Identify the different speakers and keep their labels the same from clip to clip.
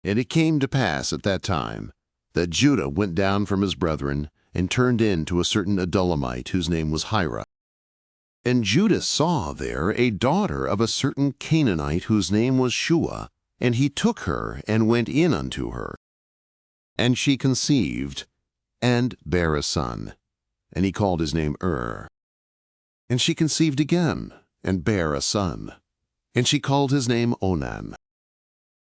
Speaker 1: And it came to pass at that time that Judah went down from his brethren and turned in to a certain Adullamite whose name was Hira. And Judah saw there a daughter of a certain Canaanite whose name was Shua, and he took her and went in unto her. And she conceived and bare a son, and he called his name And she conceived again and bare a son, and she called his name Onan.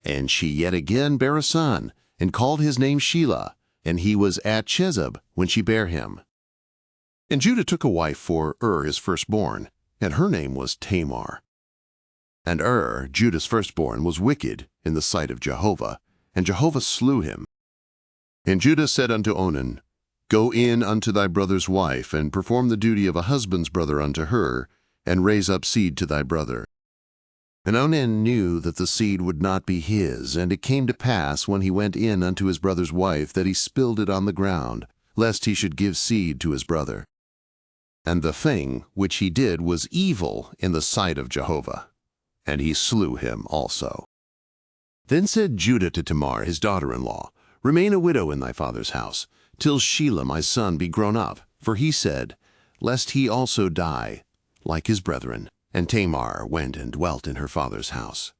Speaker 1: And she yet again bare a son, and called his name Shelah, and he was at Chezib when she bare him. And Judah took a wife for his firstborn, and her name was Tamar. And Judah's firstborn, was wicked in the sight of Jehovah, and Jehovah slew him. And Judah said unto Onan, Go in unto thy brother's wife, and perform the duty of a husband's brother unto her, and raise up seed to thy brother. And Onan knew that the seed would not be his, and it came to pass, when he went in unto his brother's wife, that he spilled it on the ground, lest he should give seed to his brother. And the thing which he did was evil in the sight of Jehovah, and he slew him also. Then said Judah to Tamar his daughter-in-law, Remain a widow in thy father's house, till Shelah my son be grown up. For he said, Lest he also die, like his brethren. And Tamar went and dwelt in her father's house.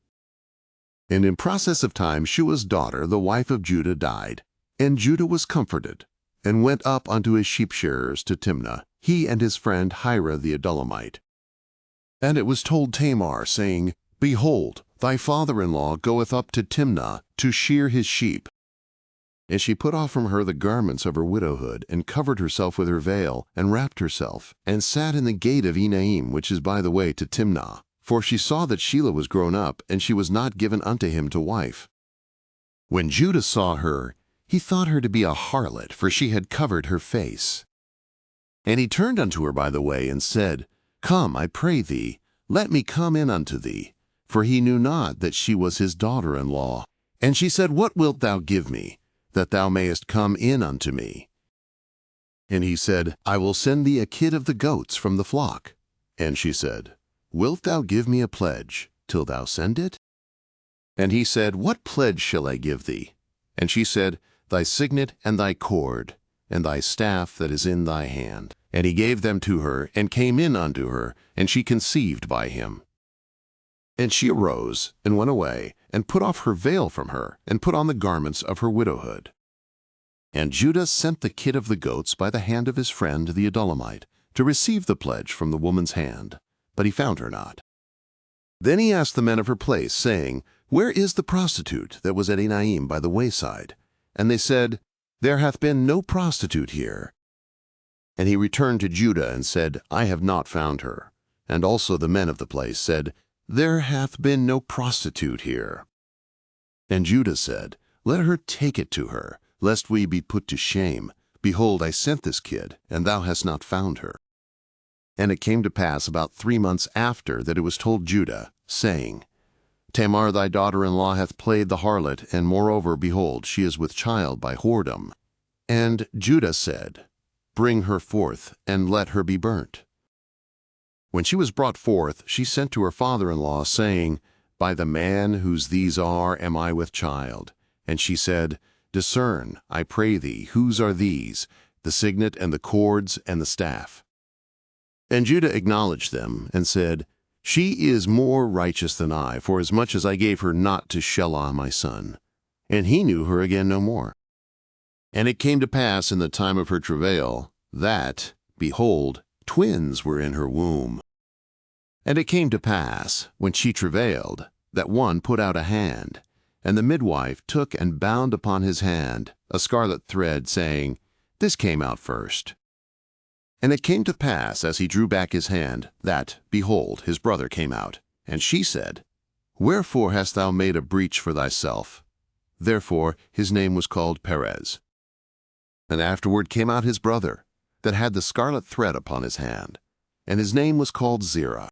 Speaker 1: And in process of time Shua's daughter, the wife of Judah, died. And Judah was comforted, and went up unto his sheep-shearers to Timnah, he and his friend Hira the Adullamite. And it was told Tamar, saying, Behold, thy father-in-law goeth up to Timnah to shear his sheep. And she put off from her the garments of her widowhood, and covered herself with her veil, and wrapped herself, and sat in the gate of Enaim, which is by the way to Timnah. For she saw that Shelah was grown up, and she was not given unto him to wife. When Judah saw her, he thought her to be a harlot, for she had covered her face. And he turned unto her by the way, and said, Come, I pray thee, let me come in unto thee. For he knew not that she was his daughter-in-law. And she said, What wilt thou give me, that thou mayest come in unto me? And he said, I will send thee a kid of the goats from the flock. And she said, Wilt thou give me a pledge, till thou send it? And he said, What pledge shall I give thee? And she said, Thy signet and thy cord, and thy staff that is in thy hand. And he gave them to her, and came in unto her, and she conceived by him. And she arose, and went away, and put off her veil from her, and put on the garments of her widowhood. And Judah sent the kid of the goats by the hand of his friend the Adullamite, to receive the pledge from the woman's hand, but he found her not. Then he asked the men of her place, saying, Where is the prostitute that was at Enaim by the wayside? And they said, There hath been no prostitute here. And he returned to Judah, and said, I have not found her. And also the men of the place said, There hath been no prostitute here. And Judah said, Let her take it to her, lest we be put to shame. Behold, I sent this kid, and thou hast not found her. And it came to pass about 3 months after that it was told Judah, saying, Tamar thy daughter-in-law hath played the harlot, and moreover, behold, she is with child by whoredom. And Judah said, Bring her forth, and let her be burnt. When she was brought forth, she sent to her father-in-law, saying, By the man whose these are am I with child. And she said, Discern, I pray thee, whose are these, the signet and the cords and the staff? And Judah acknowledged them, and said, She is more righteous than I, forasmuch as I gave her not to Shelah my son. And he knew her again no more. And it came to pass in the time of her travail, that, behold, twins were in her womb. And it came to pass, when she travailed, that one put out a hand, and the midwife took and bound upon his hand a scarlet thread, saying, This came out first. And it came to pass, as he drew back his hand, that, behold, his brother came out. And she said, Wherefore hast thou made a breach for thyself? Therefore his name was called Perez. And afterward came out his brother, that had the scarlet thread upon his hand, and his name was called Zerah.